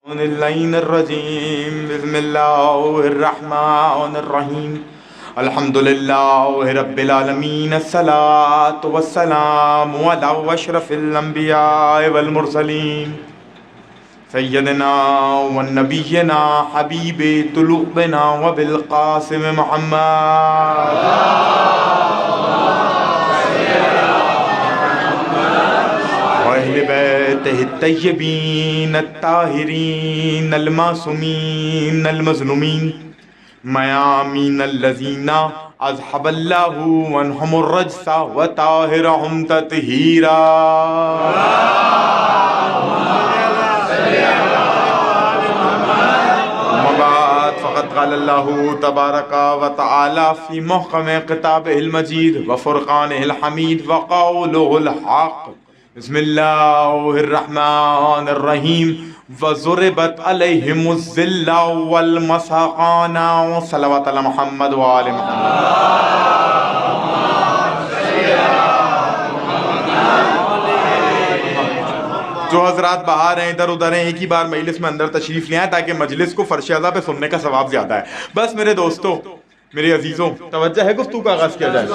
اللعین الرجیم بسم اللہ الرحمن الرحیم الحمدللہ رب العالمین الصلاة والسلام علی اشرف الانبیاء والمرسلین سیدنا ونبینا حبیب قلوبنا وبالقاسم محمد وأهل بيته الطيبين الطاهرين المعصومين المظلومين ميامين الذين أذهب الله عنهم الرجس وطهرهم تطهيرا. فقد قال الله تبارك وتعالى في محكم كتابه المجيد وفرقانه الحميد وقوله الحق بسم اللہ الرحمن الرحیم وضربت علیہم الذلہ والمساقانہ صلوات علی محمد وآل محمد. جو حضرات باہر ہیں ادھر ادھر ہیں ایک ہی بار مجلس میں اندر تشریف لے آئیں تاکہ مجلس کو فرش اعلیٰ پہ سننے کا ثواب زیادہ ہے. بس میرے دوستوں میرے عزیزوں توجہ ہے, گفتگو کا آغاز کیا جائے.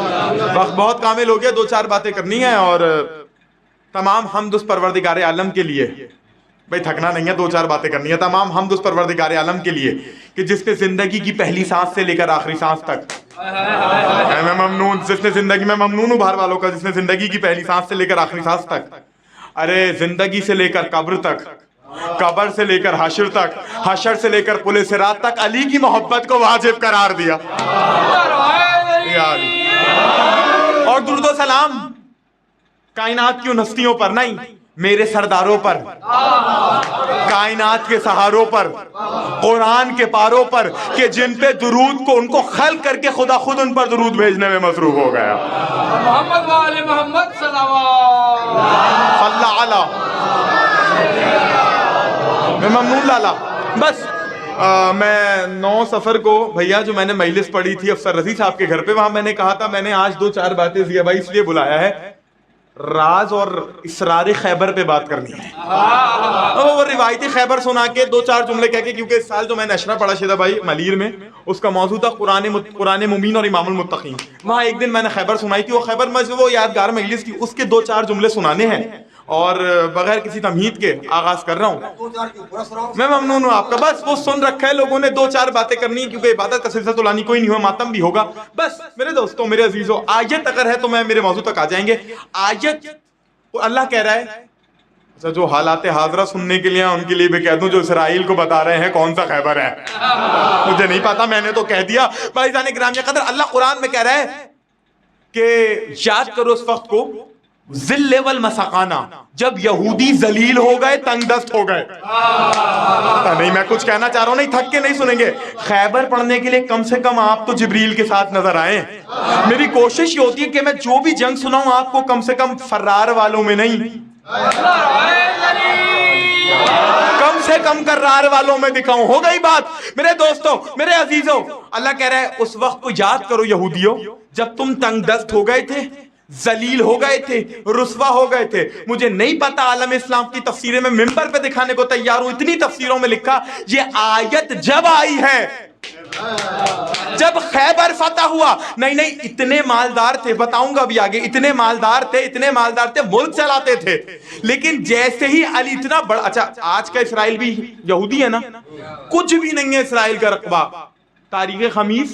وقت بہت کامل ہو گیا, دو چار باتیں کرنی ہیں اور تمام حمد اس پروردگار عالم کے لیے, بھئی تھکنا نہیں ہے, دو چار باتیں کرنی ہے. تمام حمد اس پروردگار عالم کے لیے کہ جس نے زندگی کی پہلی سانس سے لے کر آخری سانس تک, میں ممنون, جس نے زندگی میں ممنون ہوں باہر والوں کا, جس نے زندگی کی پہلی سانس سے لے کر آخری سانس تک, ارے زندگی سے لے کر قبر تک, قبر سے لے کر حشر تک, حشر سے لے کر پل صراط تک علی کی محبت کو واجب قرار دیا. اور درود و سلام کائنات کی ان ہستیوں پر نہیں, میرے سرداروں پر, کائنات کے سہاروں پر, قرآن کے پاروں پر, کہ جن پہ درود کو ان کو خلق کر کے خدا خود ان پر درود بھیجنے میں مصروف ہو گیا. محمد وآل محمد صلوات صلی اللہ میں ممنون لالا. بس میں 9 سفر کو بھیا جو میں نے مجلس پڑھی تھی افسر رضی صاحب کے گھر پہ, وہاں میں نے کہا تھا میں نے آج 2-4 باتیں ضیا بھائی اس لیے بلایا ہے, راز اور اسرار خیبر پہ بات کرنی ہے. وہ روایتی خیبر سنا کے 2-4 جملے کہہ کے, کیونکہ اس سال جو میں نے اشرا پڑھا شیدہ بھائی ملیر میں, اس کا موضوع تھا قرآن مبین اور امام المتقین. وہاں ایک دن میں نے خیبر سنائی تھی, وہ خیبر وہ یادگار مجلس کی, اس کے 2-4 جملے سنانے ہیں اور بغیر کسی تمہید کے آغاز کر رہا ہوں. میں ممنون ہوں آپ کا. بس وہ سن رکھا ہے لوگوں نے, 2-4 باتیں کرنی ہے کیونکہ عبادت کا سلسلہ تو لانی کوئی نہیں ہوا, ماتم بھی ہوگا. بس میرے دوستوں میرے عزیزوں, آیت اگر ہے تو میں میرے موضوع تک آ جائیں گے. آیت اللہ کہہ رہا ہے, جو حالات حاضرہ سننے کے لیے ان کے لیے بھی کہہ دوں, جو اسرائیل کو بتا رہے ہیں کون سا خیبر ہے, مجھے نہیں پتا, میں نے تو کہہ دیا. بھائی جان گرامی قدر, اللہ قرآن میں کہہ رہا ہے کہ یاد کرو اس وقت کو, ذل والمسقانہ, جب یہودی ذلیل ہو گئے, تنگ دست ہو گئے. نہیں میں کچھ کہنا چاہ رہا ہوں, نہیں تھک کے نہیں سنیں گے. خیبر پڑھنے کے لیے کم سے کم آپ تو جبریل کے ساتھ نظر آئیں. میری کوشش یہ ہوتی ہے کہ میں جو بھی جنگ سناؤں آپ کو کم سے کم فرار والوں میں نہیں, کم سے کم کرار والوں میں دکھاؤں. ہو گئی بات میرے دوستوں میرے عزیزوں. اللہ کہہ رہا ہے اس وقت کو یاد کرو یہودیوں, جب تم تنگ دست ہو گئے تھے, ذلیل ہو گئے تھے, رسوا ہو گئے تھے. مجھے نہیں پتا عالم اسلام کی تفسیریں میں ممبر پہ دکھانے کو تیار ہوں, اتنی تفسیروں میں لکھا یہ آیت جب آئی ہے جب خیبر فتح ہوا. نہیں اتنے مالدار تھے, بتاؤں گا ابھی آگے, اتنے مالدار تھے ملک چلاتے تھے, لیکن جیسے ہی علی اتنا بڑا, اچھا آج کا اسرائیل بھی یہودی ہے نا, کچھ بھی نہیں ہے اسرائیل کا رقبہ. تاریخ خمیس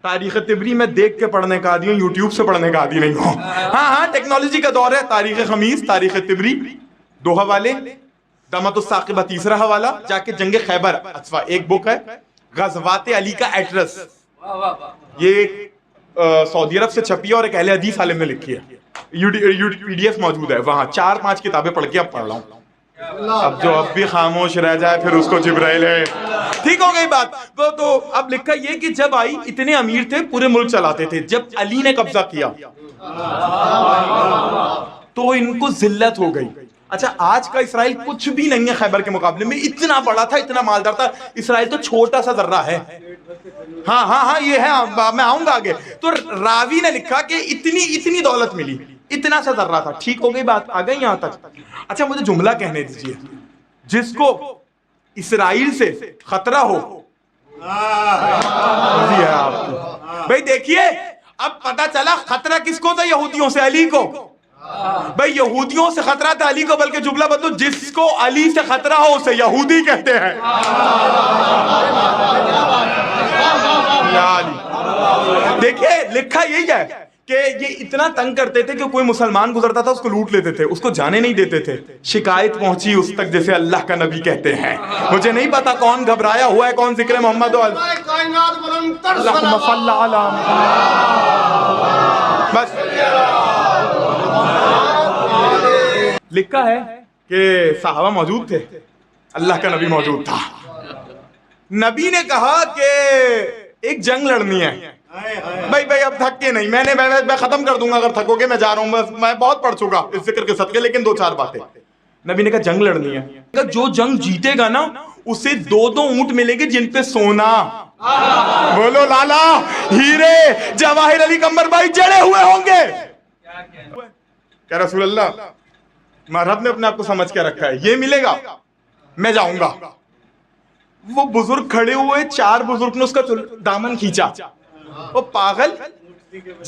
تاریخ طبری میں دیکھ کے پڑھنے کا عادی ہوں, یوٹیوب سے پڑھنے کا عادی نہیں ہوں. ہاں ٹیکنالوجی کا دور ہے. تاریخ خمیس تاریخ طبری 2 حوالے, دمت الثاقبہ 3 حوالہ, جا کے جنگ خیبر اچھا ایک بک ہے, غزوات علی کا ایڈریس, یہ سعودی عرب سے چھپی ہے اور ایک اہل حدیث عالم نے لکھی ہے, PDF موجود ہے وہاں. 4-5 کتابیں پڑھ کے اب پڑھ رہا ہوں. اب جو اب بھی خاموش رہ جائے پھر اس کو جبرائیل ہے. ٹھیک ہو گئی بات. تو اب لکھا یہ کہ جب آئی, اتنے امیر تھے, پورے ملک چلاتے تھے. جب علی نے قبضہ کیا تو ان کو ذلت ہو گئی. اچھا آج کا اسرائیل کچھ بھی نہیں ہے خیبر کے مقابلے میں, اتنا بڑا تھا, اتنا مالدار تھا. اسرائیل تو چھوٹا سا ذرہ ہے. ہاں یہ ہے, میں آؤں گا آگے. تو راوی نے لکھا کہ اتنی دولت ملی, اتنا سا ذرہ تھا. ٹھیک ہو گئی بات, آ گئی یہاں تک. اچھا مجھے جملہ کہنے دیجئے, جس کو اسرائیل سے خطرہ ہو ہے آپ کو. بھائی دیکھیے اب پتا چلا خطرہ کس کو تھا, یہودیوں سے, علی کو. بھائی یہودیوں سے خطرہ تھا علی کو, بلکہ جملہ بدلو, جس کو علی سے خطرہ ہو اسے یہودی کہتے ہیں. یا علی. دیکھیے لکھا یہی ہے کہ یہ اتنا تنگ کرتے تھے کہ کوئی مسلمان گزرتا تھا اس کو لوٹ لیتے تھے, اس کو جانے نہیں دیتے تھے. شکایت پہنچی اس تک جیسے اللہ کا نبی کہتے ہیں. مجھے نہیں پتا کون گھبرایا ہوا ہے, کون ذکر محمد اللہم صل علی بس. لکھا ہے کہ صحابہ موجود تھے, اللہ کا نبی موجود تھا. نبی نے کہا کہ ایک جنگ لڑنی ہے. بھائی اب تھک کے نہیں, میں ختم کر دوں گا اگر تھکو گے, میں جا رہا ہوں, بس میں بہت پڑھ چکا اس ذکر کے صدقے, لیکن 2-4 باتیں. نبی نے کہا جنگ لڑنی ہے, جو جنگ جیتے گا نا اسے 2 اونٹ ملیں گے جن پہ سونا, بولو لالا, ہیرے جواہر علی قمر بھائی جڑے ہوئے ہوں گے. کہ رسول اللہ مذہب نے اپنے آپ کو سمجھ کے رکھا ہے, یہ ملے گا میں جاؤں گا. وہ بزرگ کھڑے ہوئے, 4 بزرگ نے اس کا دامن کھینچا. وہ پاگل,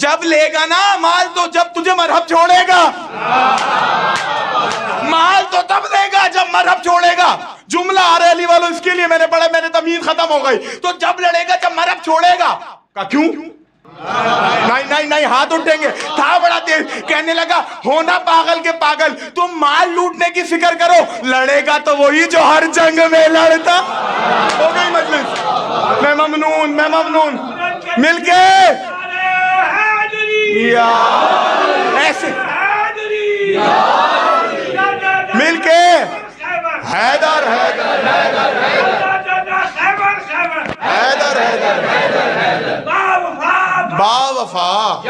جب لے گا نا مال تو جب تجھے مذہب چھوڑے گا, مال تو تب لے گا جب مذہب چھوڑے گا. جملہ آ رہا ہے علی والوں اس کے لیے میں نے پڑھا, میں نے تمیز ختم ہو گئی. تو جب لڑے گا جب مذہب چھوڑے گا. کہا کیوں؟ نہیں ہاتھ اٹھیں گے. تھا بڑا تیز, کہنے لگا ہونا پاگل کے پاگل, تم مال لوٹنے کی فکر کرو, لڑے گا تو وہی جو ہر جنگ میں لڑتا. ہو گئی مجلس. میں ممنون مل کے ایسے مل کے حیدر با وفا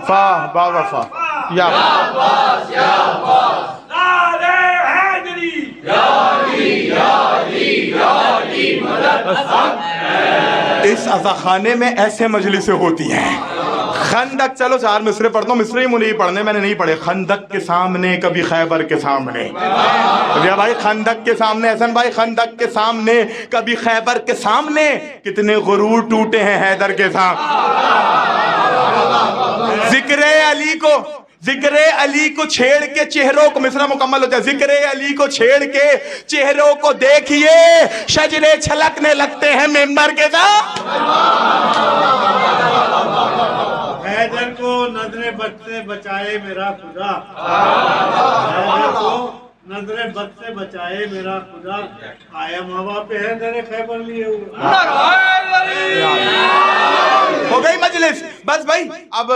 با وفا یا اس عزاخانے میں ایسے مجلسیں ہوتی ہیں. خندق, چلو 4 مصرے پڑھتا ہوں, مصرے ہی مجھے نہیں پڑھنے, میں نے نہیں پڑھے. خندق کے سامنے کبھی خیبر کے سامنے, بھائی خندق کے سامنے, حسن بھائی خندق کے سامنے کبھی خیبر کے سامنے, کتنے غرور ٹوٹے ہیں حیدر کے سامنے. ذکر علی کو چھیڑ کے چہروں کو, مصرع مکمل ہوتا ہے, ذکر علی کو چھیڑ کے چہروں کو دیکھیے, شجرے چھلکنے لگتے ہیں ممبر کے ساتھ. حیدر کو نظر بد سے بچائے میرا خدا, حیدر کو نظر بد سے بچائے میرا خدا, آیا ماں باپ حیدر خیبر لیے ہوئے. ہو گئی مجلس, بس بھائی اب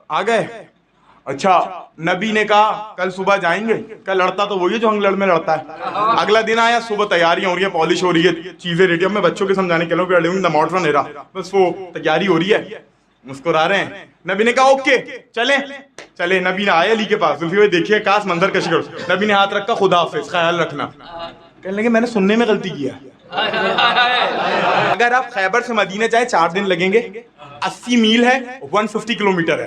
آ گئے. اچھا نبی نے کہا کل صبح جائیں گے, کل لڑتا تو وہی جو انگلڑ میں لڑتا ہے. اگلا دن آیا, صبح تیاریاں ہو رہی ہیں, پالش ہو رہی ہے, چیزیں ریڈی. اب میں بچوں کے سمجھانے کے لیے بس وہ تیاری ہو رہی ہے, مسکرا رہے ہیں. نبی نے کہا اوکے چلے. نبی نے آئے علی کے پاس, دیکھیے کاش منظر کشی کرو. نبی نے ہاتھ رکھا, خدا حافظ, خیال رکھنا. کہنے لگے میں نے سننے میں غلطی کیا. اگر آپ خیبر سے مدینہ جائیں 4 دن لگیں گے, 80 میل ہے, 150 کلومیٹر ہے.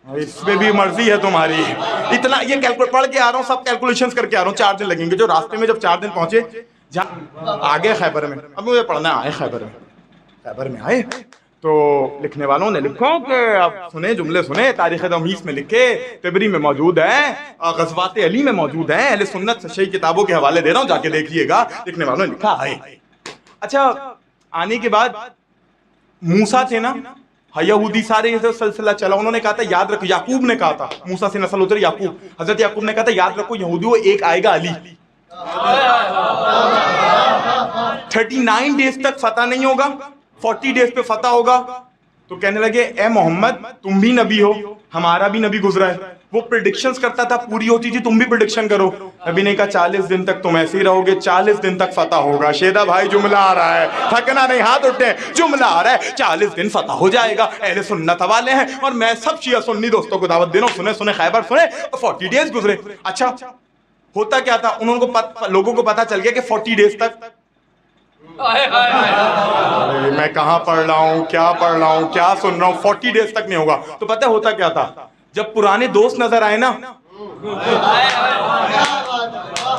اس میں بھی مرضی ہے تمہاری. اتنا یہ کیلکولیٹ پڑھ کے آ رہا ہوں, سب کیلکولیشنز کر کے آ رہا ہوں. 4 دن لگیں گے. جو راستے میں جب 4 دن پہنچے, آگے خیبر میں, اب مجھے پڑھنا آئے خیبر میں آئے تو لکھنے والوں نے لکھو کہ آپ سنیں, جملے سنیں, تاریخ تمہیس میں لکھے, طبری میں موجود ہیں, غزوات علی میں موجود ہیں, اہل سنت سے صحیح کتابوں کے حوالے دے رہا ہوں, جا کے دیکھیے گا. لکھنے والوں نے لکھا آئے. اچھا آنے کے بعد موسیٰ تھے نا, یہودی سارے یہ سلسلہ چلا, انہوں نے کہا تھا یاد رکھو, یعقوب نے کہا تھا, موسیٰ سے نسل اترے یعقوب, حضرت یعقوب نے کہا تھا یاد رکھو یہودیوں ایک آئے گا علی. 39 ڈیز تک فتح نہیں ہوگا, 40 ڈیز پہ فتح ہوگا. تو کہنے لگے اے محمد تم بھی نبی ہو, ہمارا بھی نبی گزرا ہے. وہ پریڈکشنز کرتا تھا, پوری ہوتی تھی, تم بھی پریڈکشن کرو. نبی نے کہا 40 دن تک تم ایسے ہی رہو گے, 40 دن تک فتح ہوگا. شیدہ بھائی جملہ آ رہا ہے, تھکنا نہیں, ہاتھ اٹھیں, جملہ آ رہا ہے, 40 دن فتح ہو جائے گا. اہل سنت والے ہیں اور میں سب شیعہ سنی دوستوں کو دعوت دے رہا ہوں, سنیں خیبر سنیں. 40 ڈیز گزرے. اچھا ہوتا کیا تھا, لوگوں کو پتا چل گیا کہ 40 ڈیز تک میں کہاں پڑھ رہا ہوں, کیا پڑھ رہا ہوں, کیا سن رہا ہوں, 40 ڈیز تک نہیں ہوگا. تو پتہ ہوتا کیا تھا, جب پرانے دوست نظر آئے نا,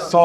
100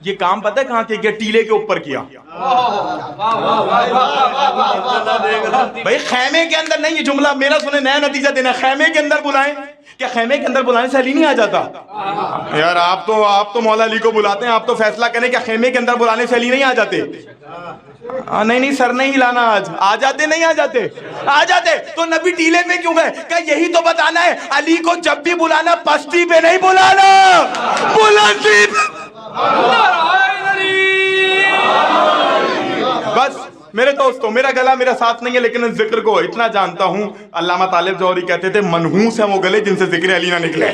یہ کام پتہ ہے کہاں کیا؟ ٹیلے کے اوپر کیا. بھائی خیمے کے اندر نہیں, یہ جملہ میرا سنے, نیا نتیجہ دینا. خیمے کے اندر بلائیں, کیا خیمے کے اندر بلانے سے علی نہیں آ جاتا؟ یار آپ تو مولا علی کو بلاتے ہیں, آپ تو فیصلہ کریں کیا خیمے کے اندر بلانے سے علی نہیں آ جاتے؟ نہیں سر نہیں ہلانا, آج آ جاتے, نہیں آ جاتے, آ جاتے. تو نبی ٹیلے پہ کیوں گئے؟ کہ یہی تو بتانا ہے علی کو جب بھی بلانا پستی پہ نہیں بلانا, بلندی پہ. بس میرے دوستوں, میرا گلا میرا ساتھ نہیں ہے, لیکن اس ذکر کو اتنا جانتا ہوں, علامہ طالب جوہری کہتے تھے منحوس ہیں وہ گلے جن سے ذکر علی نہ نکلے.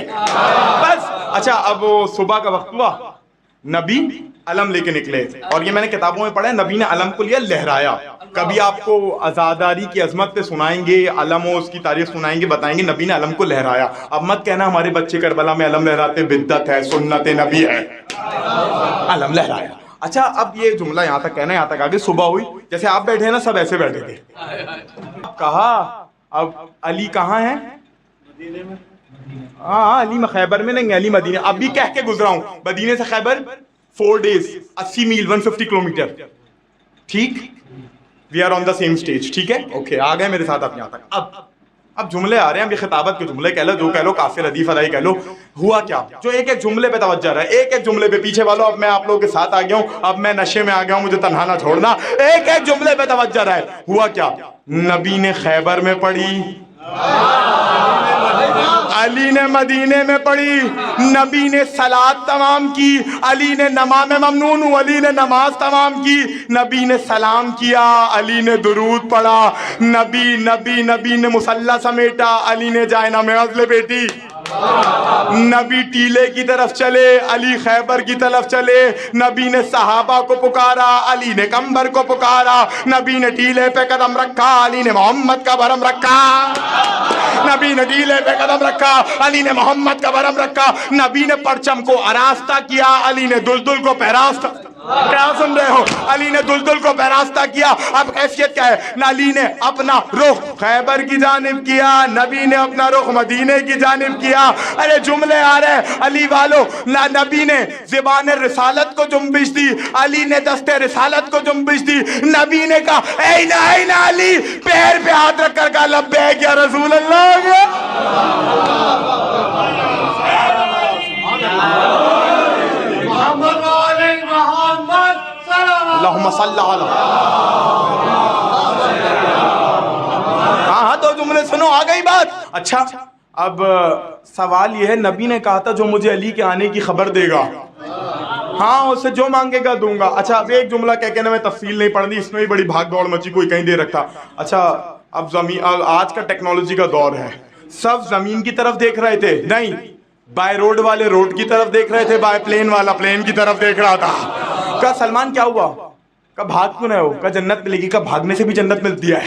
بس اچھا, اب وہ صبح کا وقت ہوا, نبی علم لے کے نکلے, اور یہ میں نے کتابوں میں پڑھا ہے, نبی نے علم کو لیا, لہرایا. کبھی آپ کو عزاداری کی عظمت پہ سنائیں گے, علم و اس کی تاریخ سنائیں گے, بتائیں گے نبی نے علم کو لہرایا. اب مت کہنا ہمارے بچے کربلا میں علم لہراتے, بدعت ہے, سنت نبی ہے, علم لہرایا. اچھا, اب یہ جملہ یہاں تک کہنا, یہاں تک آگے صبح ہوئی, جیسے آپ بیٹھے ہیں نا, سب ایسے بیٹھے تھے. کہا اب علی کہاں ہے؟ ہاں علی خیبر میں نہیں, علی مدینے. اب بھی کہہ کے گزرا ہوں, مدینے سے خیبر 4 days, 80 میل, 150 کلومیٹر. ٹھیک, we are on the same stage. ٹھیک ہے, اوکے, آ گئے میرے ساتھ آپ یہاں تک. اب جملے آ رہے ہیں, اب یہ خطابت کے جملے کہہ لو, جو کہہ لو, کافر ردیف ادائی کہہ لو. ہوا کیا جو ایک ایک جملے پہ توجہ رہا ہے, ایک ایک جملے پہ. پیچھے والوں, اب میں آپ لوگوں کے ساتھ آ گیا ہوں, اب میں نشے میں آ گیا ہوں, مجھے تنہا نہ چھوڑنا. ایک ایک جملے پہ توجہ رہا ہے. ہوا کیا؟ نبی نے خیبر میں پڑھی, علی نے مدینے میں پڑھی. نبی نے صلاۃ تمام کی, علی نے نماز میں ممنون ہوں, علی نے نماز تمام کی. نبی نے سلام کیا, علی نے درود پڑھا. نبی نے مصلی سمیٹا, علی نے جائے نماز لپیٹی. نبی ٹیلے کی طرف چلے, علی خیبر کی طرف چلے. نبی نے صحابہ کو پکارا, علی نے کمبر کو پکارا. نبی نے ٹیلے پہ قدم رکھا, علی نے محمد کا بھرم رکھا. نبی نے ٹیلے پہ قدم رکھا, علی نے محمد کا بھرم رکھا. نبی نے پرچم کو آراستہ کیا, علی نے دلدل کو پہراستہ. کیا سن رہے ہو؟ علی نے دلدل کو پہراستہ کیا. اب کیفیت کیا ہے؟ علی نے اپنا رخ خیبر کی جانب کیا, نبی نے اپنا رخ مدینے کی جانب کیا. ارے جملے آ رہے ہیں علی والو. نبی نے زبان رسالت کو جنبش دی, علی نے دستے رسالت کو جنبش دی. نبی نے کہا اے نا علی, پیر پہ ہاتھ رکھ کر کہا لبیک یا رسول اللہ. اللہم صلی علی. ہاں, دو جملے سنو, آ گئی بات. اچھا, اب سوال یہ ہے, نبی نے کہا تھا جو مجھے علی کے آنے کی خبر دے گا, ہاں اسے جو مانگے گا دوں گا. اچھا, اب ایک جملہ کہہ کے نا میں تفصیل نہیں پڑھنی, اس میں بھی بڑی بھاگ دوڑ مچی, کوئی کہیں دے رکھا. اچھا, اب آج کا ٹیکنالوجی کا دور ہے, سب زمین کی طرف دیکھ رہے تھے, نہیں بائی روڈ والے روڈ کی طرف دیکھ رہے تھے, بائی پلین والا پلین کی طرف دیکھ رہا تھا. کہا سلمان کیا ہوا؟ کہا بھاگ کیوں نہ ہو؟ کہا جنت ملے گی. کہا بھاگنے سے بھی جنت ملتی ہے.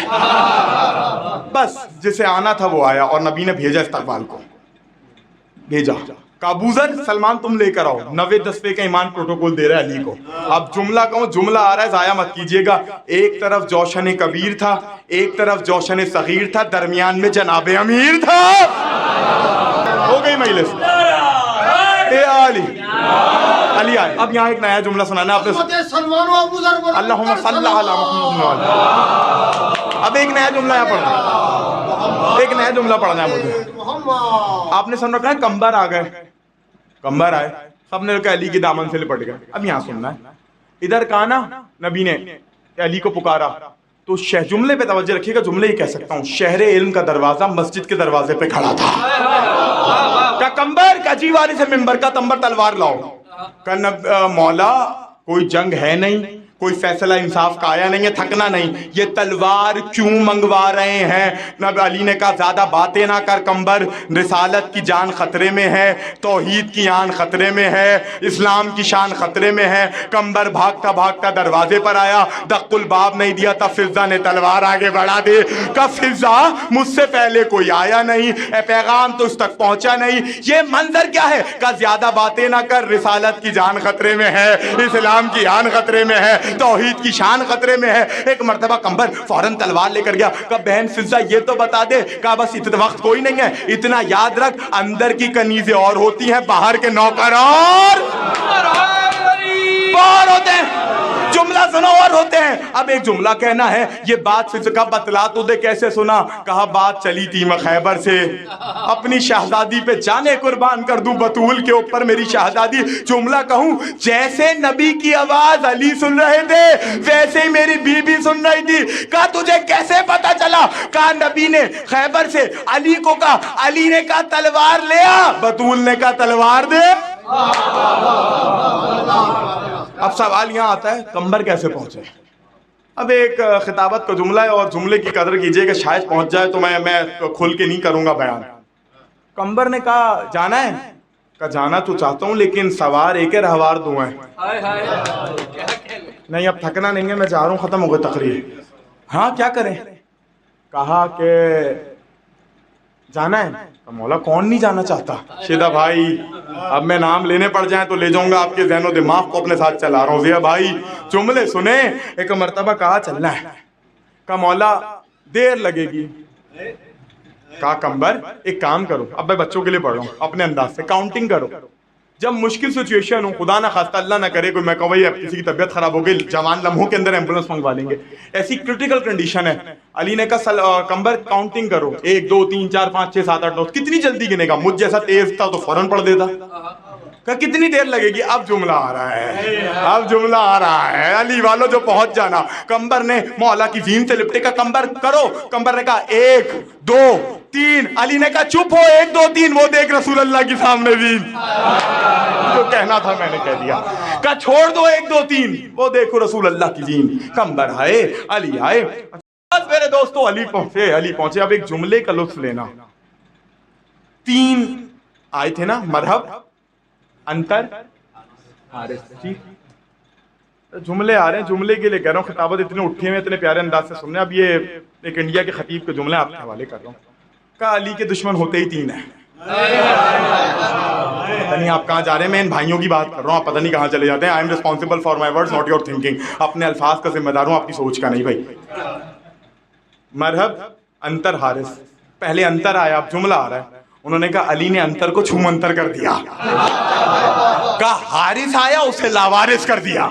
بس جسے آنا تھا وہ آیا, اور نبی نے بھیجا استقبال کو, بھیجا. کہا ابو ذر, سلمان تم لے کر آؤ, 90-10 کا ایمان پروٹوکول دے رہا ہے علی کو. اب جملہ کہوں, جملہ آ رہا ہے, ضائع مت کیجئے گا. ایک طرف جوشن کبیر تھا, ایک طرف جوشن صغیر تھا, درمیان میں جناب امیر تھا. ہو گئی مجلس. اے علی, علی آئے. اب یہاں ایک نیا جملہ سنانا آپ نے, اللہم صلی علی محمد. اب ایک نیا جملہ یہاں پڑھنا, ایک نیا جملہ پڑھنا ہے مجھے. آپ نے سن رکھا ہے کمبر آ گئے, کمبر آئے, سب نے کہا علی کی دامن سے لپٹ گئے. اب یہاں سننا ہے, ادھر کہا نا نبی نے علی کو پکارا, تو جملے پہ توجہ رکھیے گا. جملے ہی کہہ سکتا ہوں, شہر علم کا دروازہ مسجد کے دروازے پہ کھڑا تھا. کا کمبر کا جی واری سے ممبر کا تمبر تلوار لاؤ. کہ مولا کوئی جنگ ہے نہیں, کوئی فیصلہ انصاف کا آیا نہیں ہے, تھکنا نہیں, یہ تلوار کیوں منگوا رہے ہیں؟ نبی علی نے کہا زیادہ باتیں نہ کر کمبر, رسالت کی جان خطرے میں ہے, توحید کی آن خطرے میں ہے, اسلام کی شان خطرے میں ہے. کمبر بھاگتا بھاگتا دروازے پر آیا, دق الباب نہیں دیا تھا, فضا نے تلوار آگے بڑھا دی. کہ فضا مجھ سے پہلے کوئی آیا نہیں, اے پیغام تو اس تک پہنچا نہیں, یہ منظر کیا ہے؟ کہ زیادہ باتیں نہ کر, رسالت کی جان خطرے میں ہے, اسلام کی آن خطرے میں ہے, توحید کی شان خطرے میں ہے. ایک مرتبہ کمبر فوراً تلوار لے کر گیا. کہ بہن فضا یہ تو بتا دے. کہا بس اتنا وقت کوئی نہیں ہے, اتنا یاد رکھ, اندر کی کنیزیں اور ہوتی ہیں, باہر کے نوکر اور بور ہوتے ہیں, جملہ سنو اور ہوتے ہیں. اب ایک جملہ کہنا ہے, یہ بات سے کہا بتلا تو دے کیسے سنا. کہا بات چلی تھی میں خیبر سے, اپنی شہزادی پہ جانے قربان کر دوں, بطول کے اوپر میری شہزادی. جملہ کہوں, جیسے نبی کی آواز علی سن رہے تھے ویسے ہی میری بی بی سن رہی تھی. کہا تجھے کیسے پتا چلا؟ کہا نبی نے خیبر سے علی کو کہا, علی نے کہا تلوار لے آ, بطول نے کہا تلوار دے. اب سوال یہاں آتا ہے کمبر کیسے پہنچے؟ اب ایک خطابت کا جملہ ہے اور جملے کی قدر کیجئے کہ شاید پہنچ جائے تو میں کھل کے نہیں کروں گا بیان. کمبر نے کہا جانا ہے؟ کہا جانا تو چاہتا ہوں لیکن سوار ایک ہے رہوار دو ہیں. نہیں اب تھکنا نہیں ہے, میں چاہ رہا ہوں ختم ہو گئی تقریر. ہاں کیا کریں؟ کہا کہ جانا ہے. مولا کون نہیں جانا چاہتا؟ شیدہ بھائی اب میں نام لینے پڑ جائیں تو لے جاؤں گا آپ کے ذہن و دماغ کو اپنے ساتھ چلا رہا ہوں. ضیاء بھائی جملے سنیں. ایک مرتبہ کہا چلنا ہے. کہا مولا دیر لگے گی. کہا کمبر ایک کام کرو, اب میں بچوں کے لیے پڑھ رہا ہوں, اپنے انداز سے کاؤنٹنگ کرو. جب مشکل سچویشن ہو, خدا نہ خواستہ اللہ نہ کرے کوئی, میں کہوں بھائی اب کسی کی طبیعت خراب ہو گئی, جوان لمحوں کے اندر ایمبولینس منگوا لیں گے, ایسی کرٹیکل کنڈیشن ہے. علی نے کہا کمبر کاؤنٹنگ کرو, 1 2 3 4 5 6 7 8 9. کتنی جلدی گنے گا؟ مجھ جیسا تیز تھا تو فوراً پڑھ دیتا. کہا کتنی دیر لگے گی؟ اب جملہ آ رہا ہے, اب جملہ آ رہا ہے. علی والوں جو پہنچ جانا. کمبر نے مولا کی زین سے لپٹے. کا کمبر کرو. کمبر نے کہا 1 2 3. علی نے کہا چپ ہو, 1 2 3. وہ دیکھ رسول اللہ کے سامنے زین, جو کہنا تھا میں نے کہہ دیا. کہا چھوڑ دو 1 2 3. وہ دیکھو رسول اللہ کی زین. کمبر آئے, علی آئے. بس میرے دوستو علی پہنچے, علی پہنچے. اب ایک جملے کا لطف لینا. 3 آئے تھے نا, مرحب, انتر, حارث. ٹھیک جملے آ رہے ہیں, جملے کے لیے کہہ رہا ہوں. خطابت اتنے اٹھے ہوئے, اتنے پیارے انداز سے سننے. اب یہ ایک انڈیا کے خطیب کے جملے آپ کے حوالے کر رہا ہوں. کہا علی کے دشمن ہوتے ہی 3 ہیں. پتہ نہیں آپ کہاں جا رہے ہیں, میں ان بھائیوں کی بات کر رہا ہوں, آپ پتہ نہیں کہاں چلے جاتے ہیں. I am responsible for my words not your thinking. اپنے الفاظ کا ذمہ دار ہوں, آپ کی سوچ کا نہیں بھائی. مرحب, انتر, حارث. پہلے انتر آیا, اب جملہ آ رہا ہے. انہوں نے کہا علی نے انتر کو چھو منتر کر دیا. کہا حارث آیا, اسے لاوارث کر دیا.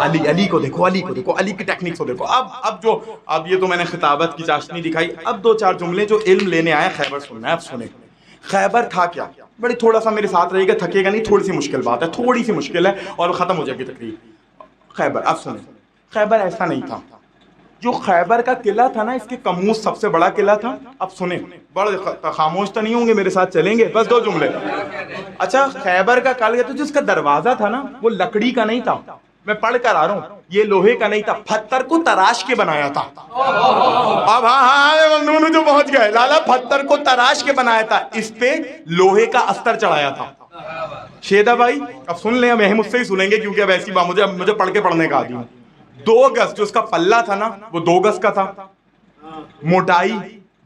علی کو دیکھو, علی کو دیکھو, علی کی ٹیکنیکس کو دیکھو. اب یہ تو میں نے خطابت کی چاشنی دکھائی. اب 2 4 جملے جو علم لینے آئے خیبر سننا ہے. اب سنیں. خیبر تھا کیا؟ بڑی تھوڑا سا میرے ساتھ رہے گا, تھکے گا نہیں, تھوڑی سی مشکل بات ہے, تھوڑی سی مشکل ہے اور ختم ہو جائے گی تقریر. خیبر, اب سنیں. خیبر ایسا نہیں تھا. جو خیبر کا قلعہ تھا نا, اس کے کموس سب سے بڑا قلعہ تھا. اب سنیں, بڑے خاموش تو نہیں ہوں گے, میرے ساتھ چلیں گے, بس 2 جملے. اچھا خیبر کا قلعہ تو جو اس کا دروازہ تھا نا, وہ لکڑی کا نہیں تھا. میں پڑھ کر آ رہا ہوں, یہ لوہے کا نہیں تھا, پتھر کو تراش کے بنایا تھا. اب ہاں ممنون جو پہنچ گئے, لالا پتھر کو تراش کے بنایا تھا, اس پہ لوہے کا استر چڑھایا تھا. شیدہ بھائی اب سن لیں, اب مجھ سے ہی سنیں گے کیونکہ اب ایسی بات مجھے پڑھ کے پڑھنے کا عادی ہوں. 2 گز جو اس کا پلہ تھا نا, وہ 2 گز کا تھا, موٹائی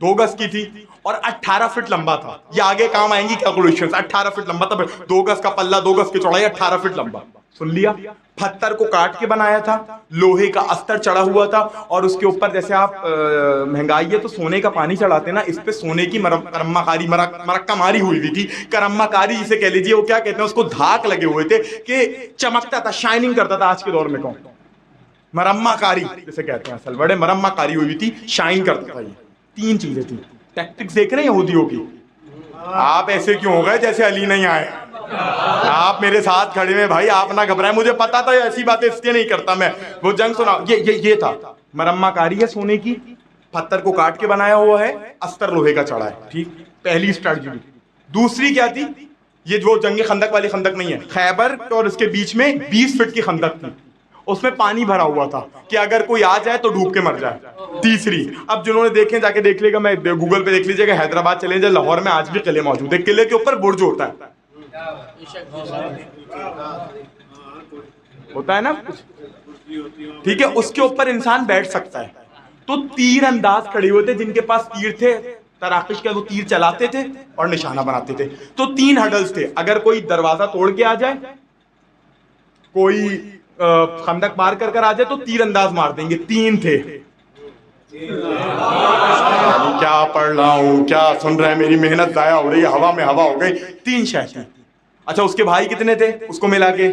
2 گز کی تھی, اور 18 فٹ لمبا تھا. یہ آگے کام آئیں گی کیلکولیشنز. 18 فٹ لمبا تھا, 2 گز کا پلہ, 2 گز کی چوڑائی, 18 فٹ لمبا. سن لیا. پتھر کو کاٹ کے بنایا تھا, لوہے کا استر چڑھا ہوا تھا, اور اس کے اوپر جیسے آپ مہنگائی ہے تو سونے کا پانی چڑھاتے نا, اس پہ سونے کی کرما کاری, مرکہ ماری ہوئی تھی. کرما کاری جسے کہہ لیجیے, وہ کیا کہتے ہیں اس کو, دھاک لگے ہوئے تھے کہ چمکتا تھا, شائننگ کرتا تھا. آج کے دور میں کون مرما کاری جسے کہتے ہیں, اصل بڑے مرما کاری ہوئی تھی, شائن کرتا تھا. یہ 3 چیزیں تھیں. ٹیکٹکس دیکھ رہے ہیں یہودیوں کی. آپ ایسے کیوں ہو گئے جیسے علی نہیں آئے؟ آپ میرے ساتھ کھڑے ہوئے بھائی, آپ نہ گھبرائیں, مجھے پتا تھا ایسی باتیں اس لیے نہیں کرتا میں. وہ جنگ سنا, یہ تھا مرما کاری ہے سونے کی, پتھر کو کاٹ کے بنایا ہوا ہے, استر لوہے کا چڑھا ہے. ٹھیک, پہلی اسٹریٹجی. دوسری کیا تھی؟ یہ جو جنگ خندق والی خندق نہیں ہے, خیبر اور اس کے بیچ میں 20 فٹ کی خندق تھی, اس میں پانی بھرا ہوا تھا کہ اگر کوئی آ جائے تو ڈوب کے مر جائے. تیسری, اب جنہوں نے دیکھیں جا کے دیکھ لے گا, میں گوگل پہ دیکھ لیجیے گا, حیدرآباد چلے جائے, لاہور میں آج بھی قلعے موجود ہیں. قلعے کے اوپر برج ہوتا ہے نا, ٹھیک ہے, اس کے اوپر انسان بیٹھ سکتا ہے. تو 3 انداز کھڑے ہوئے تھے جن کے پاس تیر تھے, تراقش کے وہ تیر چلاتے تھے اور نشانہ بناتے تھے. تو 3 ہڈلز تھے. اگر کوئی دروازہ توڑ کے آ جائے, کوئی خندق پار کر آ جائے, تو تیر انداز مار دیں گے. 3 تھے. کیا پڑھ رہا ہوں, کیا سن رہے ہیں, میری محنت ضائع ہو رہی ہے, ہوا میں ہوا ہو گئی. 3 شے تھیں. اچھا اس کے بھائی کتنے تھے اس کو ملا کے؟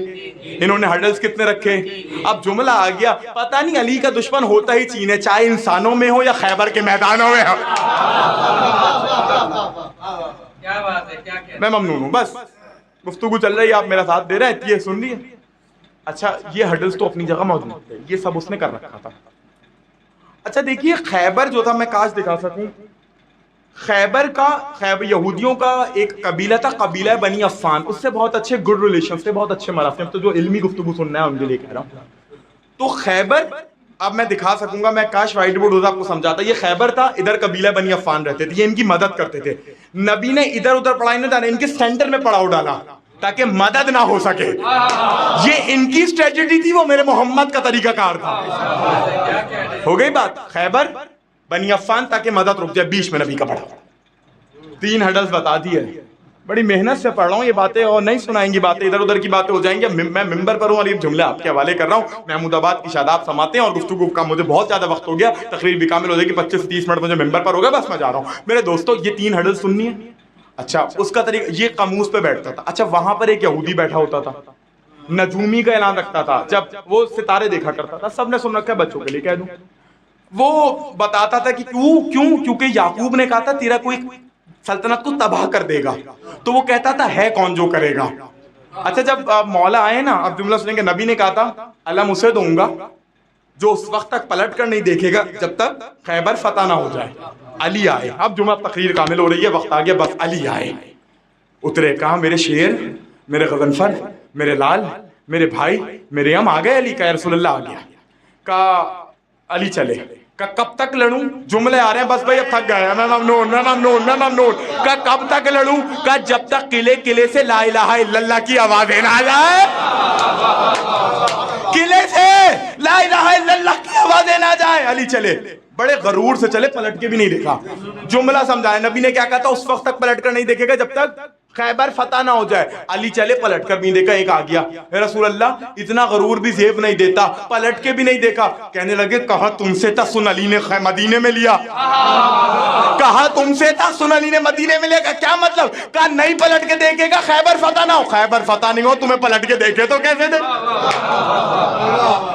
انہوں نے ہرڈلز کتنے رکھے؟ اب جملہ آ گیا پتہ نہیں علی کا دشمن ہوتا ہی چین ہے، چاہے انسانوں میں ہو یا خیبر کے میدانوں میں ہو۔ کیا بات ہے، کیا کہہ میں ممنون ہوں، بس گفتگو چل رہی ہے، آپ میرا ساتھ دے رہے ہیں، یہ سن لیے۔ اچھا یہ ہرڈلز تو اپنی جگہ موجود تھے، یہ سب اس نے کر رکھا تھا۔ اچھا دیکھیے خیبر جو تھا، میں کاش دکھا سکوں، خیبر یہودیوں کا ایک قبیلہ تھا، قبیلہ بنی عفان، اس سے بہت اچھے گڈ ریلیشن سے، بہت اچھے مراسم، تو جو علمی گفتگو سننا ہے ان کے لیے کہہ رہا ہوں۔ تو خیبر، اب میں دکھا سکوں گا، میں کاش وائٹ بورڈ ہوتا آپ کو سمجھاتا۔ یہ خیبر تھا، ادھر قبیلہ بنی عفان رہتے تھے، یہ ان کی مدد کرتے تھے۔ نبی نے ادھر ادھر پڑائی نہ ڈالا، ان کے سینٹر میں پڑاؤ ڈالا تاکہ مدد نہ ہو سکے۔ یہ ان کی اسٹریٹجی تھی، وہ میرے محمد کا طریقہ کار تھا۔ ہو گئی بات، خیبر بنی عفان تاکہ مدد رک جائے، بیچ میں نبی کا پڑا۔ 3 ہرڈلز بتا دی ہے، بڑی محنت سے پڑھ رہا ہوں یہ باتیں، اور نہیں سنائیں گی باتیں، ادھر ادھر کی باتیں ہو جائیں گی۔ میں ممبر پر ہوں اور یہ جملے آپ کے حوالے کر رہا ہوں، محمود آباد کی شاداب سماتے ہیں، اور گفتگو کا مجھے بہت زیادہ وقت ہو گیا، تقریر بھی کامل ہو جائے گی، 25 سے 30 منٹ مجھے ممبر پر ہو گیا، بس میں جا رہا ہوں۔ میرے دوستو یہ 3 ہرڈلز سننی ہے۔ اچھا اس کا طریقہ، یہ قاموس پہ بیٹھتا تھا۔ اچھا وہاں پر ایک یہودی بیٹھا ہوتا تھا، نجومی کا اعلان رکھتا تھا، جب وہ ستارے دیکھا کرتا تھا، سب نے سن رکھا ہے، بچوں کے لیے کہہ دوں، وہ بتاتا تھا کہ کیونکہ یعقوب نے کہا تھا تیرا کوئی سلطنت کو تباہ کر دے گا، تو وہ کہتا تھا ہے کون جو کرے گا۔ اچھا جب مولا آئے نا، اب جملہ سنیں گے، نبی نے کہا تھا علم اسے دوں گا جو اس وقت تک پلٹ کر نہیں دیکھے گا جب تک خیبر فتح نہ ہو جائے۔ علی آئے، اب جمعہ تقریر کامل ہو رہی ہے، وقت آ گیا، بس علی آئے، اترے، کہا میرے شیر، میرے غضنفر، میرے لال، میرے بھائی، میرے ہم آ گئے۔ علی کا رسول اللہ آ گیا، کہا علی چلے، کہا کب تک لڑوں؟ جملے آ رہے ہیں، بس بھائی اب تھک گئے، میں ممنون۔ کہا کب تک لڑوں؟ کہا جب تک قلعے سے لا الہ الا اللہ کی آوازیں نہ آ جائے، قلعے سے لا الہ الا اللہ کی آوازیں نہ جائے۔ علی چلے، بڑے غرور سے چلے، پلٹ کے بھی نہیں دیکھا۔ جملہ سمجھائے، نبی نے کیا کہا تھا؟ اس وقت تک پلٹ کر نہیں دیکھے گا جب تک خیبر فتح نہ ہو جائے۔ علی چلے، پلٹ کر بھی نہیں دیکھا، ایک آ گیا، اے رسول اللہ اتنا غرور بھی زیب نہیں دیتا، پلٹ کے بھی نہیں دیکھا۔ کہنے لگے کہا تم سے تھا سن علی نے مدینے میں لیا، کہا تم سے تھا سن علی نے مدینے میں لیا، کیا مطلب؟ کہا نہیں پلٹ کے دیکھے گا خیبر فتح نہ ہو۔ خیبر فتح نہیں ہو، تمہیں پلٹ کے دیکھے تو کیسے دے؟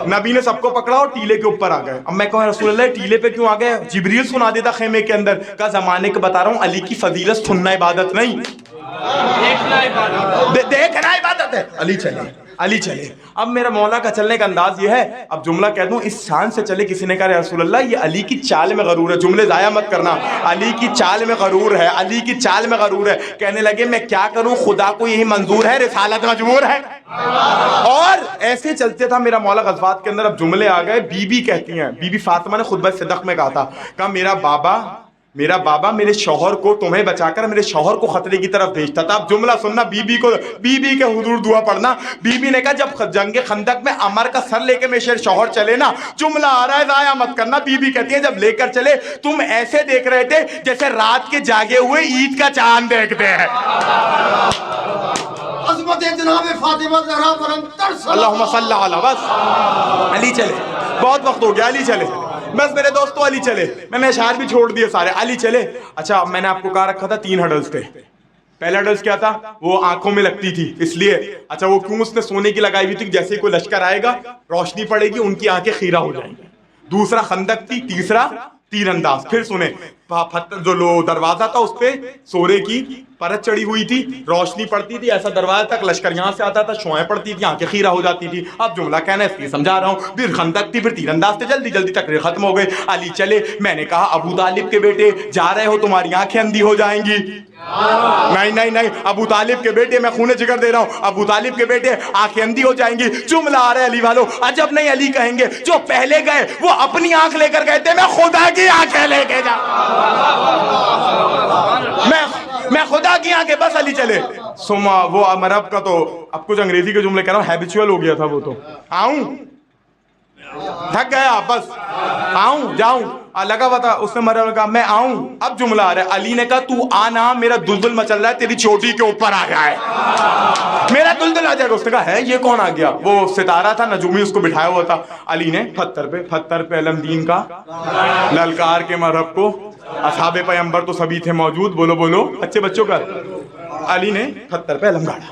نبی نے سب کو پکڑا اور ٹیلے کے اوپر آ گئے۔ اب میں کہوں رسول اللہ ٹیلے پہ کیوں آ گئے؟ جبریل سنا دیتا خیمے کے اندر۔ کہا زمانے کے بتا رہا ہوں، علی کی فضیلت سننا عبادت نہیں، دیکھنا عبادت ہے۔ علی چلے۔ اب میرا مولا کا چلنے کا انداز یہ ہے، اب جملہ کہہ دوں، اس شان سے چلے، کسی نے کہا یا رسول اللہ یہ علی کی چال میں غرور ہے، جملے ضائع مت کرنا، علی کی چال میں غرور ہے، علی کی چال میں غرور ہے۔ کہنے لگے میں کیا کروں، خدا کو یہی منظور ہے، رسالت مجبور ہے۔ اور ایسے چلتے تھا میرا مولا غزوات کے اندر۔ اب جملے آ گئے، بی بی کہتی ہیں، بی بی فاطمہ نے خطبہ صدق میں کہا تھا، کہا میرا بابا میرے شوہر کو تمہیں بچا کر میرے شوہر کو خطرے کی طرف بھیجتا تھا۔ اب جملہ سننا، بی بی کے حضور دعا پڑھنا۔ بی بی نے کہا جب جنگ خندق میں عمر کا سر لے کے میرے شوہر چلے نا، جملہ آ رہا ہے ضائع مت کرنا، بی بی کہتی ہے جب لے کر چلے تم ایسے دیکھ رہے تھے جیسے رات کے جاگے ہوئے عید کا چاند دیکھتے ہیں۔ عظمت جناب فاطمہ زہرا پر اللہم صلی علی، بس علی چلے، بہت وقت ہو گیا، علی چلے، بس میرے دوستو علی چلے۔ میں نے اشعار بھی چھوڑ دیے سارے، علی چلے۔ اچھا میں نے آپ کو کہا رکھا تھا 3 ہرڈلز تھے۔ پہلا ہرڈلز کیا تھا؟ وہ آنکھوں میں لگتی تھی، اس لیے اچھا وہ کیوں اس نے سونے کی لگائی ہوئی تھی، جیسے کوئی لشکر آئے گا روشنی پڑے گی ان کی آنکھیں خیرہ ہو جائیں گی۔ دوسرا خندق تھی، تیسرا تیر انداز۔ پھر سنیں، جو دروازہ تھا اس پہ سورے کی پرت چڑی ہوئی تھی، روشنی پڑتی تھی ایسا دروازہ تک، لشکر یہاں سے آتا تھا، شوائیں پڑتی تھی، آنکھیں خیرہ ہو جاتی تھی۔ اب جملہ کہنا ہے اس لیے سمجھا رہا ہوں، پھر خندق تھی، پھر تیر انداز تھے، جلدی تقریر ختم ہو گئی۔ علی چلے، میں نے کہا ابو طالب کے بیٹے جا رہے ہو، تمہاری آنکھیں اندھی ہو جائیں گی۔ نہیں، ابو طالب کے بیٹے، میں خون جگر دے رہا ہوں، ابو طالب کے بیٹے آنکھیں اندھی ہو جائیں گی۔ جملہ آ رہا ہے علی والو، عجب نہیں علی کہیں گے، جو پہلے گئے وہ اپنی آنکھ لے کر گئے تھے، میں خدا کی آنکھیں لے کے جا، میں خدا کی آنکھیں، بس علی چلے۔ سما وہ مرب کا تو اب کچھ انگریزی کے جملے کہہ رہا ہوں، ہیبیچول ہو گیا تھا وہ، تو آؤں، تھک گیا، بس آؤں جاؤں، لگا ہوا تھا اس نے مرب کہا میں آؤں۔ اب جملہ آ رہا ہے، علی نے کہا تو آنا، میرا دلدل مچل رہا ہے، تیری چوٹی کے اوپر آ جائے، میرا دلدل آ جائے گا۔ اس نے کہا ہے یہ کون آ گیا؟ وہ ستارہ تھا، نجومی اس کو بٹھایا ہوا تھا۔ علی نے پتھر پہ علم دین کا للکار کے مرحب کو، اصحاب پیغمبر تو سبھی تھے موجود، بولو بچے بچوں کا، علی نے پتھر پہ علم گاڑا۔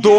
2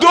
2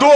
2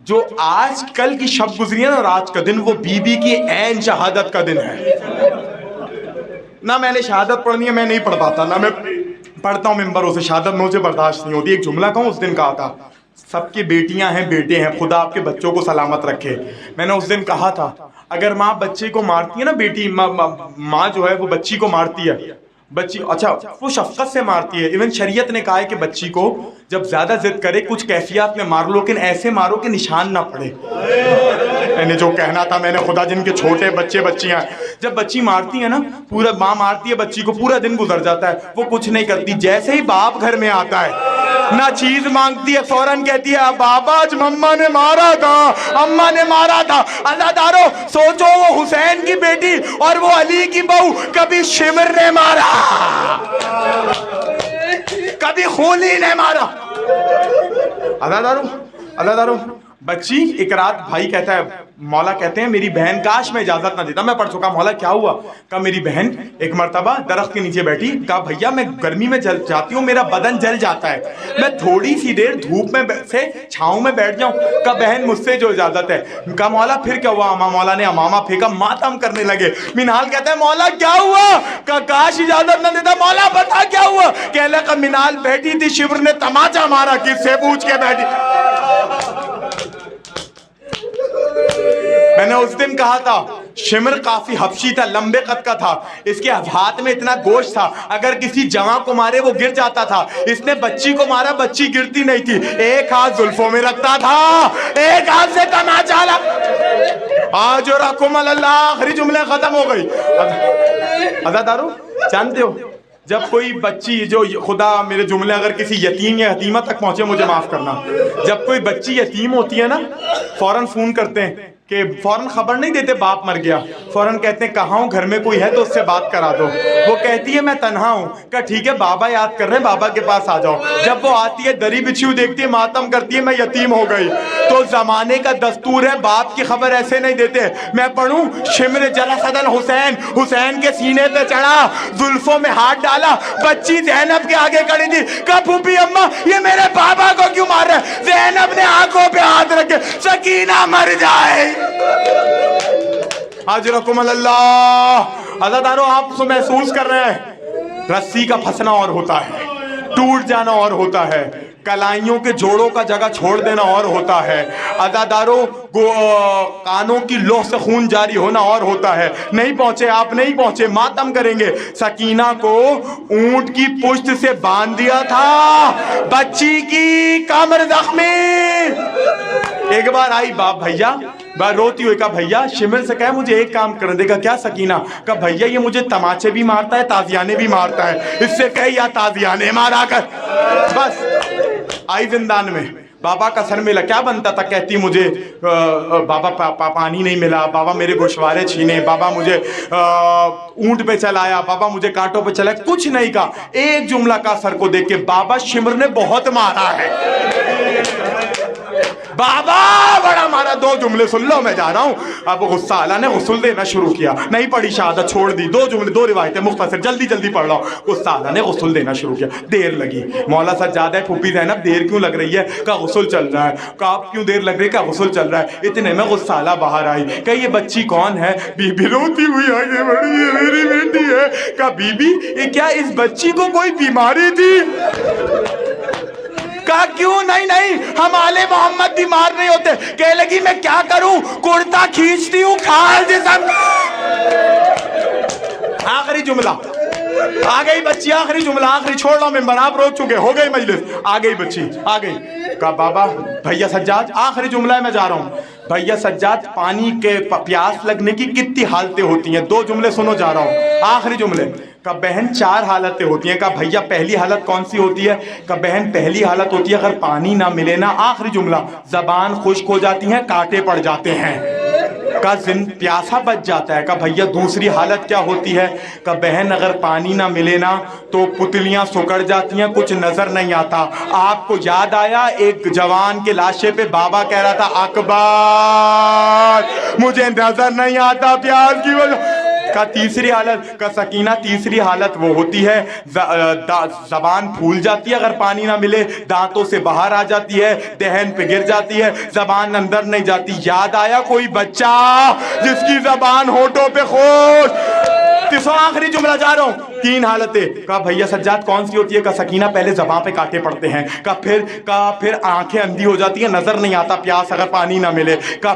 جو آج کل کی شب گزری ہے نا، اور آج کا دن، وہ بی بی کی عین شہادت کا دن ہے. نہ میں نے شہادت پڑھنی ہے، میں نہیں پڑھ پاتا، نہ میں پڑھتا ہوں ممبروں سے شہادت، مجھے برداشت نہیں ہوتی. ایک جملہ کہوں، اس دن کہا تھا سب کی بیٹیاں ہیں، بیٹے ہیں، خدا آپ کے بچوں کو سلامت رکھے. میں نے اس دن کہا تھا اگر ماں بچے کو مارتی ہے نا، بیٹی ماں جو ہے وہ بچی کو مارتی ہے، بچی اچھا وہ شفقت سے مارتی ہے. ایون شریعت نے کہا ہے کہ بچی کو جب زیادہ ضد کرے کچھ کیفیات میں مار لو، لیکن ایسے مارو کہ نشان نہ پڑے. میں نے جو کہنا تھا، میں نے خدا جن کے چھوٹے بچے بچیاں جب بچی مارتی ہے نا، پورا ماں مارتی ہے بچی کو، پورا دن گزر جاتا ہے، وہ کچھ نہیں کرتی. جیسے ہی باپ گھر میں آتا ہے، نہ چیز مانگتی ہے، فوراً کہتی ہے بابا آج مما نے مارا تھا، اماں نے مارا تھا. عزادارو سوچو، وہ حسین کی بیٹی اور وہ علی کی بہو، کبھی شمر نے مارا، کبھی خولی نے مارا. عزادارو بچی ایک رات بھائی کہتا ہے، مولا کہتے ہیں میری بہن، کاش میں اجازت نہ دیتا، میں پڑھ چکا. مولا کیا ہوا؟ کہا میری بہن ایک مرتبہ درخت کے نیچے بیٹھی، کہا بھیا میں گرمی میں جل جاتی ہوں، میرا بدن جل جاتا ہے، میں تھوڑی سی دیر دھوپ میں سے چھاؤں میں بیٹھ جاؤں. کہا بہن مجھ سے جو اجازت ہے. کہا مولا پھر کیا ہوا؟ مولا نے امامہ پھینکا، ماتم کرنے لگے. منال کہتا ہے مولا کیا ہوا؟ کہا کاش اجازت نہ دیتا. مولا بتا کیا ہوا؟ کہنے لگا منال بیٹھی تھی، شبر نے تماچا مارا، کس سے پوچھ کے بیٹھی. میں نے اس دن کہا تھا شمر کافی حبشی تھا، لمبے قد کا تھا، اس کے ہاتھ میں اتنا گوشت تھا، اگر کسی جوان کو مارے وہ گر جاتا تھا. اس نے بچی کو مارا، بچی گرتی نہیں تھی، ایک ہاتھ زلفوں میں رکھتا تھا، ایک ہاتھ سے تماچا لگا. آج رحم اللہ. آخری جملے ختم ہو گئی. عزادارو جانتے ہو جب کوئی بچی، جو خدا میرے جملے اگر کسی یتیم یا یتیمہ تک پہنچے مجھے معاف کرنا، جب کوئی بچی یتیم ہوتی ہے نا، فوراً فون کرتے ہیں کہ فوراً خبر نہیں دیتے باپ مر گیا، فوراً کہتے ہیں کہاں ہوں، گھر میں کوئی ہے تو اس سے بات کرا دو. وہ کہتی ہے میں تنہا ہوں. کہا ٹھیک ہے بابا یاد کر رہے ہیں، بابا کے پاس آ جاؤ. جب وہ آتی ہے دری بچھی ہوئی دیکھتی ہے، ماتم کرتی ہے میں یتیم ہو گئی. تو زمانے کا دستور ہے باپ کی خبر ایسے نہیں دیتے. میں پڑھوں شمر جلسد الحسین، حسین کے سینے پہ چڑھا، زلفوں میں ہاتھ ڈالا، بچی زینب کے آگے کھڑی تھی. کہا پھوپھی اماں یہ میرے بابا کو کیوں مار رہے؟ زینب نے آنکھوں پہ ہاتھ رکھے، سکینہ مر جائے. اجرکم اللہ. عزادارو آپ محسوس کر رہے ہیں رسی کا پھنسنا اور ہوتا ہے، ٹوٹ جانا اور ہوتا ہے، کلائیوں کے جوڑوں کا جگہ چھوڑ دینا اور ہوتا ہے. عزادارو کانوں کی لوح سے خون جاری ہونا اور ہوتا ہے. نہیں پہنچے، آپ نہیں پہنچے، ماتم کریں گے. سکینہ کو اونٹ کی پشت سے باندھ دیا تھا، بچی کی کمر زخمی. ایک بار آئی باپ بھیا روتی ہوئی، کہا بھیا شمر سے کہے مجھے ایک کام کرنے دے گا. کیا سکینہ؟ کہا بھیا یہ مجھے تماچے بھی مارتا ہے، تازیانے بھی مارتا ہے، اس سے کہے یا تازیانے مارا کر. بس آئی زندان میں، بابا کا سر ملا. کیا بنتا تھا؟ کہتی مجھے بابا پانی نہیں ملا، بابا میرے گوشوارے چھینے، بابا مجھے اونٹ پہ چلایا، بابا مجھے کانٹوں پہ چلایا. کچھ نہیں کہا، ایک جملہ کا سر کو دیکھ کے، بابا شمر نے بہت مارا ہے، بابا بڑا مارا. دو جملے سن لو، میں جا رہا ہوں. اب غصہ آلہ نے غسل دینا شروع کیا، نہیں پڑھی شہادت، چھوڑ دی. دو جملے، دو روایتیں مختصر، جلدی جلدی پڑھ رہا ہوں. غصہ آلہ نے غسل دینا شروع کیا، دیر لگی. مولا سجاد ہے پھوپھی زینب دیر کیوں لگ رہی ہے؟ کہا غسل چل رہا ہے. کہا آپ کیوں دیر لگ رہی ہے؟ کہا غسل چل رہا ہے. اتنے میں غصہ آلہ باہر آئی. کہا یہ بچی کون ہے؟ بی بی روتی ہوئی آگے بڑھی، یہ میری بیٹی ہے. کہا بی بی یہ کیا اس بچی کو کوئی بیماری تھی؟ کہا کیوں؟ نہیں ہم آل محمد بیمار نہیں ہوتے. کہنے لگی میں کیا کروں، کرتا کھینچتی ہوں کھال جسم. آخری جملہ آ گئی بچی، آخری جملہ، آخری چھوڑ رہا ہوں ممبر، آپ روک چکے، ہو گئی مجلس. آ گئی بچی، آ گئی. کہا بابا بھیا سجاد، آخری جملہ ہے میں جا رہا ہوں. بھیا سجاد پانی کے پیاس لگنے کی کتنی حالتیں ہوتی ہیں؟ دو جملے سنو، جا رہا ہوں آخری جملے. کہا بہن 4 حالتیں ہوتی ہیں. کہا بھیا پہلی حالت کون سی ہوتی ہے؟ کہا بہن پہلی حالت ہوتی ہے اگر پانی نہ ملے نا، آخری جملہ، زبان خشک ہو جاتی ہیں، کانٹے پڑ جاتے ہیں. کہا پیاسا بچ جاتا ہے. کہا بھیا دوسری حالت کیا ہوتی ہے؟ کہا بہن اگر پانی نہ ملے نا تو پتلیاں سکڑ جاتی ہیں، کچھ نظر نہیں آتا. آپ کو یاد آیا ایک جوان کے لاشے پہ بابا کہہ رہا تھا اکبر مجھے نظر نہیں آتا پیاس کی وجہ. کا تیسری حالت کا سکینہ تیسری حالت وہ ہوتی ہے زبان پھول جاتی ہے اگر پانی نہ ملے, دانتوں سے باہر آ جاتی ہے, دہن پہ گر جاتی ہے, زبان اندر نہیں جاتی. یاد آیا کوئی بچہ جس کی زبان ہونٹوں پہ خوش؟ تیسرا آخری جملہ جا رہا ہوں. 3 حالتیں. کہا بھیا سجاد کون سی ہوتی ہے؟ کہا سکینہ پہلے زبان پہ کاٹے پڑتے ہیں. کہا پھر آنکھیں اندھی ہو جاتی ہیں, نظر نہیں آتا پیاس اگر پانی نہ ملے. کہا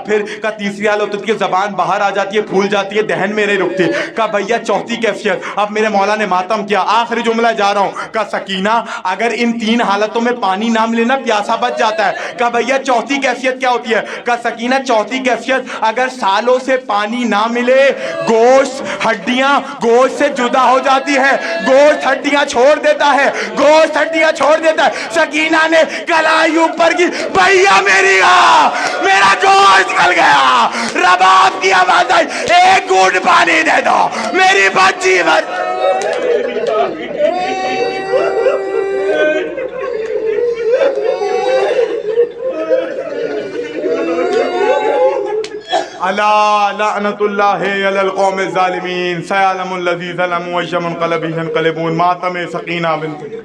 تیسری حالت ہوتی ہے زبان باہر آ جاتی ہے, پھول جاتی ہے, دہن میں نہیں رکتی. کہا بھیا چوتھی کیفیت. اب میرے مولا نے ماتم کیا. آخری جملہ جا رہا ہوں. کہا سکینہ اگر ان 3 حالتوں میں پانی نہ ملے نا پیاسا بچ جاتا ہے. کہا بھیا چوتھی کیفیت کیا ہوتی ہے؟ کہا سکینہ چوتھی کیفیت اگر سالوں سے پانی نہ ملے, گوشت ہڈیاں گوشت سے جدا ہو جاتی ہے, گوشت ہڈیاں چھوڑ دیتا ہے, گوشت ہڈیاں چھوڑ دیتا ہے. سکینہ نے کلائی اوپر کی, بھیا میرا گوشت گل گیا. رباب کی آواز آئی, ایک گھونٹ پانی دے دو میری بچی الا لعنت اللہ علی القوم الظالمین سیعلم الذی ظلموا ایہ منقلب ینقلبون. ماتم سکینہ بنت